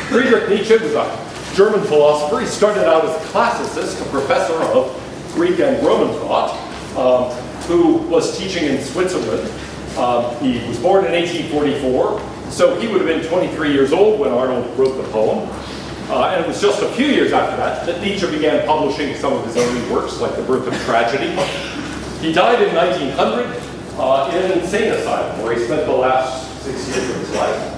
Friedrich Nietzsche was a German philosopher. He started out as a classicist, a professor of Greek and Roman thought, who was teaching in Switzerland. He was born in 1844, so he would have been 23 years old when Arnold wrote the poem. And it was just a few years after that Nietzsche began publishing some of his early works, like The Birth of Tragedy. He died in 1900 in an insane asylum, where he spent the last 6 years of his life.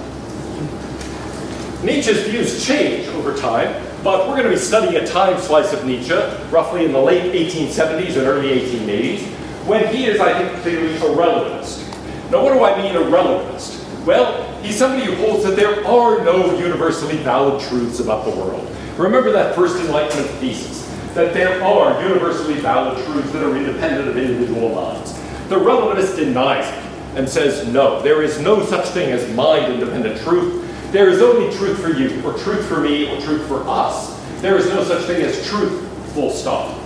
Nietzsche's views change over time, but we're going to be studying a time slice of Nietzsche, roughly in the late 1870s and early 1880s, when he is, I think, clearly a relativist. Now, what do I mean a relativist? Well, he's somebody who holds that there are no universally valid truths about the world. Remember that first Enlightenment thesis, that there are universally valid truths that are independent of individual minds. The relativist denies it and says, no, there is no such thing as mind-independent truth. There is only truth for you, or truth for me, or truth for us. There is no such thing as truth, full stop.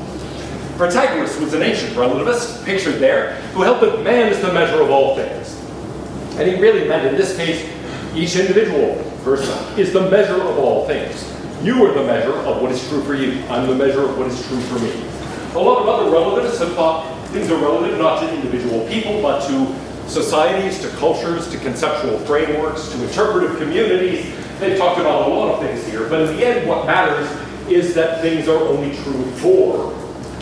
Protagoras was an ancient relativist, pictured there, who held that man is the measure of all things. And he really meant, in this case, each individual person is the measure of all things. You are the measure of what is true for you. I'm the measure of what is true for me. A lot of other relativists have thought things are relative not to individual people, but to societies, to cultures, to conceptual frameworks, to interpretive communities. They've talked about a lot of things here, but in the end, what matters is that things are only true for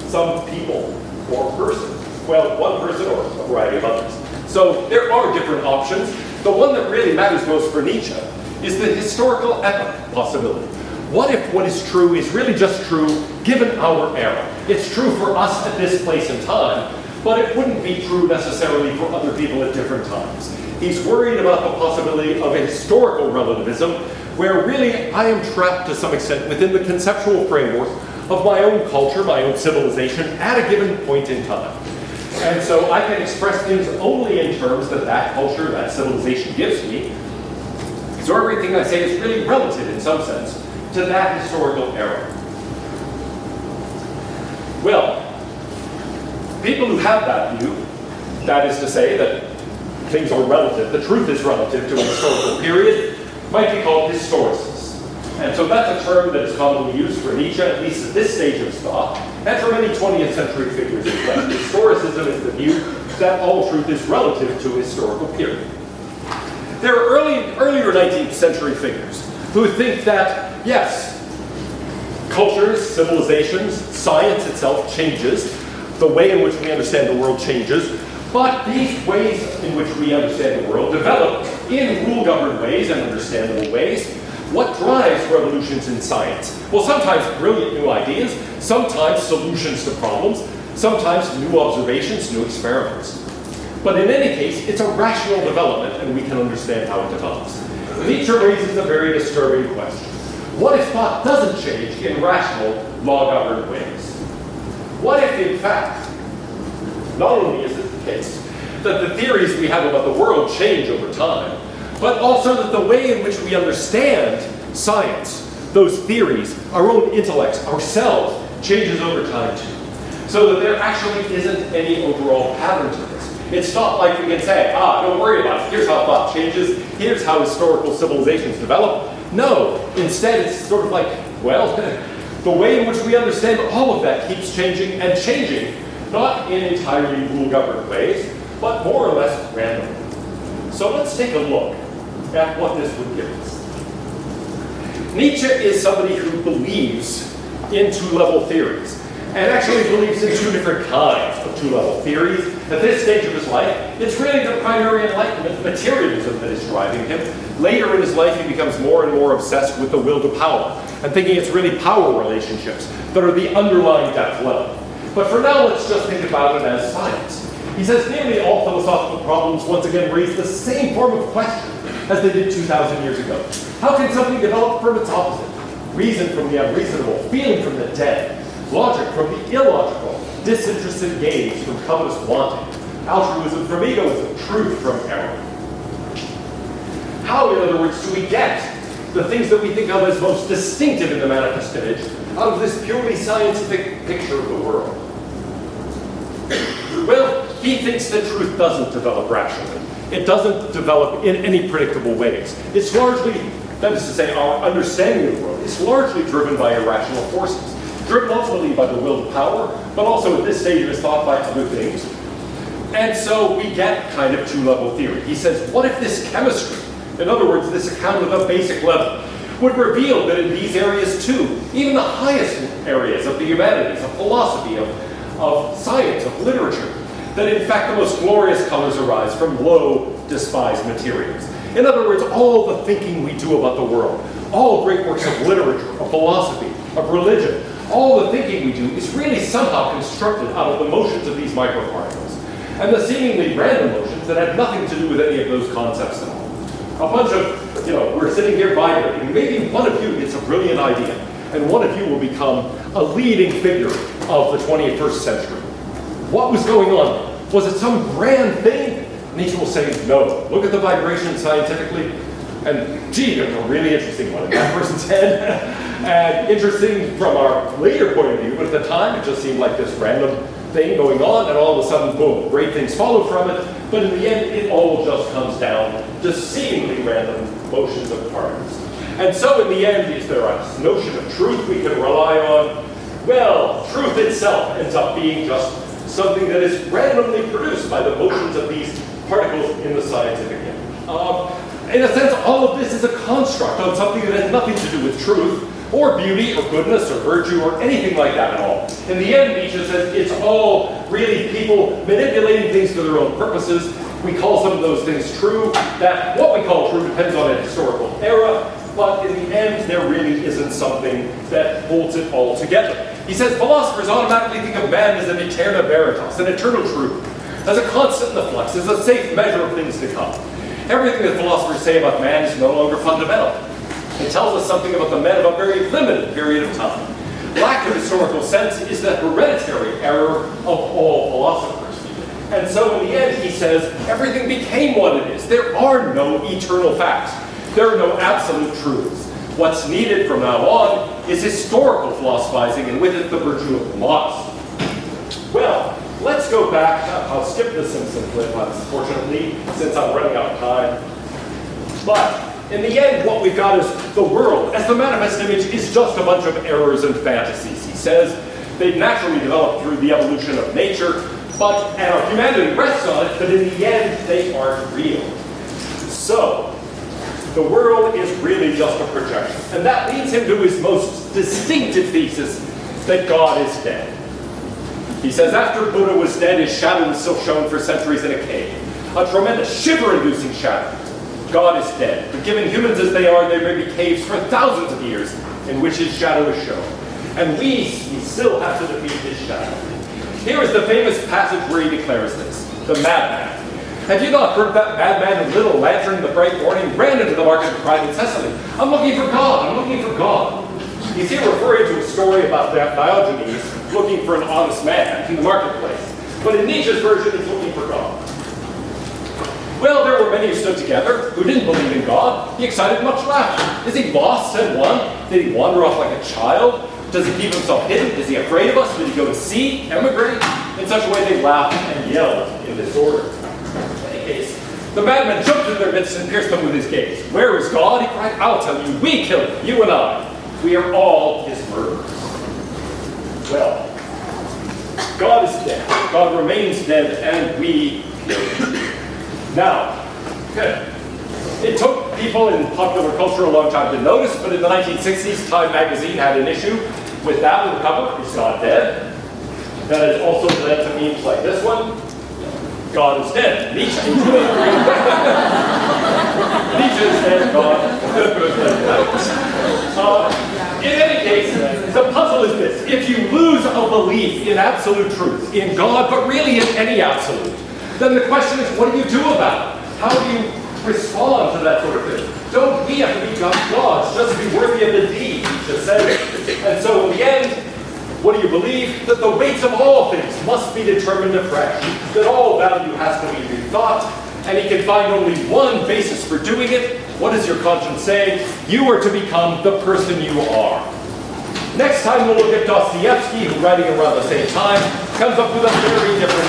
some people or person. Well, one person or a variety of others. So there are different options. The one that really matters most for Nietzsche is the historical epoch possibility. What if what is true is really just true given our era? It's true for us at this place and time, but it wouldn't be true necessarily for other people at different times. He's worried about the possibility of a historical relativism where really I am trapped to some extent within the conceptual framework of my own culture, my own civilization at a given point in time. And so I can express things only in terms that that culture, that civilization gives me. So everything I say is really relative in some sense to that historical era. Well, people who have that view, that is to say that things are relative, the truth is relative to a historical period, might be called historicists. And so that's a term that is commonly used for Nietzsche, at least at this stage of his thought, and for many 20th century figures as well. Historicism is the view that all truth is relative to a historical period. There are earlier 19th century figures who think that, yes, cultures, civilizations, science itself changes, the way in which we understand the world changes, but these ways in which we understand the world develop in rule-governed ways and understandable ways. What drives revolutions in science? Well, sometimes brilliant new ideas, sometimes solutions to problems, sometimes new observations, new experiments. But in any case, it's a rational development, and we can understand how it develops. Nietzsche raises a very disturbing question. What if thought doesn't change in rational, law-governed ways? What if, in fact, not only is it the case that the theories we have about the world change over time, but also that the way in which we understand science, those theories, our own intellects, ourselves, changes over time too. So that there actually isn't any overall pattern to this. It's not like we can say, don't worry about it, here's how thought changes, here's how historical civilizations develop. No, instead it's sort of like, well, the way in which we understand all of that keeps changing and changing, not in entirely rule-governed ways, but more or less randomly. So let's take a look at what this would give us. Nietzsche is somebody who believes in two-level theories, and actually believes in two different kinds of two-level theories. At this stage of his life, it's really the primary Enlightenment materialism that is driving him. Later in his life, he becomes more and more obsessed with the will to power, and thinking it's really power relationships that are the underlying depth level. But for now, let's just think about it as science. He says nearly all philosophical problems once again raise the same form of question as they did 2,000 years ago. How can something develop from its opposite? Reason from the unreasonable, feeling from the dead, logic from the illogical, disinterested gaze from covetous wanting, altruism from egoism, truth from error. How, in other words, do we get the things that we think of as most distinctive in the manifest image out of this purely scientific picture of the world? Well, he thinks that truth doesn't develop rationally. It doesn't develop in any predictable ways. It's largely That is to say, our understanding of the world is largely driven by irrational forces, driven ultimately by the will to power, but also at this stage of his thought by other things. And so we get kind of two-level theory. He says, what if this chemistry, in other words, this account of the basic level, would reveal that in these areas too, even the highest areas of the humanities, of philosophy, of science, of literature, that in fact the most glorious colors arise from low, despised materials. In other words, all the thinking we do about the world, all great works of literature, of philosophy, of religion, all the thinking we do is really somehow constructed out of the motions of these microparticles, and the seemingly random motions that have nothing to do with any of those concepts at all. A bunch of, we're sitting here vibrating, maybe one of you gets a brilliant idea, and one of you will become a leading figure of the 21st century. What was going on? Was it some grand thing? Nietzsche will say, no. Look at the vibration scientifically, and gee, there's a really interesting one in that person's head. And interesting from our later point of view, but at the time it just seemed like this random thing going on, and all of a sudden, boom, great things follow from it. But in the end, it all just comes down to seemingly random motions of particles. And so in the end, is there a notion of truth we can rely on? Well, truth itself ends up being just something that is randomly produced by the motions of these particles in the scientific image. In a sense, all of this is a construct of something that has nothing to do with truth, or beauty, or goodness, or virtue, or anything like that at all. In the end, Nietzsche says it's all really people manipulating things for their own purposes. We call some of those things true. That what we call true depends on a historical era, but in the end, there really isn't something that holds it all together. He says philosophers automatically think of man as an eterna veritas, an eternal truth, as a constant in the flux, as a safe measure of things to come. Everything that philosophers say about man is no longer fundamental. It tells us something about the men of a very limited period of time. Lack of historical sense is the hereditary error of all philosophers. And so in the end, he says, everything became what it is. There are no eternal facts. There are no absolute truths. What's needed from now on is historical philosophizing, and with it the virtue of loss. Well, let's go back. I'll skip the Simpson clip, unfortunately, since I'm running out of time. But in the end, what we've got is the world, as the manifest image, is just a bunch of errors and fantasies. He says they've naturally developed through the evolution of nature, and our humanity rests on it, but in the end, they aren't real. So, the world is really just a projection. And that leads him to his most distinctive thesis, that God is dead. He says, after Buddha was dead, his shadow was still shown for centuries in a cave. A tremendous shiver-inducing shadow. God is dead. But given humans as they are, there may be caves for thousands of years in which his shadow is shown. And we still have to defeat his shadow. Here is the famous passage where he declares this, the madman. Have you not heard of that madman who lit a lantern in the bright morning, ran into the market and cried incessantly, I'm looking for God, I'm looking for God. He's here referring to a story about Diogenes looking for an honest man in the marketplace. But in Nietzsche's version, he's looking for God. Well, there were many who stood together, who didn't believe in God. He excited much laughter. Is he lost, said one? Did he wander off like a child? Does he keep himself hidden? Is he afraid of us? Did he go to sea, emigrate? In such a way they laughed and yelled in disorder. In any case, the madman jumped in their midst and pierced them with his gaze. Where is God? He cried. I'll tell you, we killed him, you and I. We are all his murderers. Well, God is dead. God remains dead, and we killed him. Now, it took people in popular culture a long time to notice, but in the 1960s, Time magazine had an issue with that with the cover, He's Not Dead. That has also led to memes like this one, God is dead. Nietzsche. Nietzsche is dead, God. In any case, the puzzle is this. If you lose a belief in absolute truth, in God, but really in any absolute, then the question is, what do you do about it? How do you respond to that sort of thing? Don't we have to become gods just to be worthy of the deed, Nietzsche says. And so in the end, what do you believe? That the weights of all things must be determined afresh, that all value has to be rethought, and he can find only one basis for doing it. What does your conscience say? You are to become the person you are. Next time we'll look at Dostoevsky, who, writing around the same time, comes up with a very different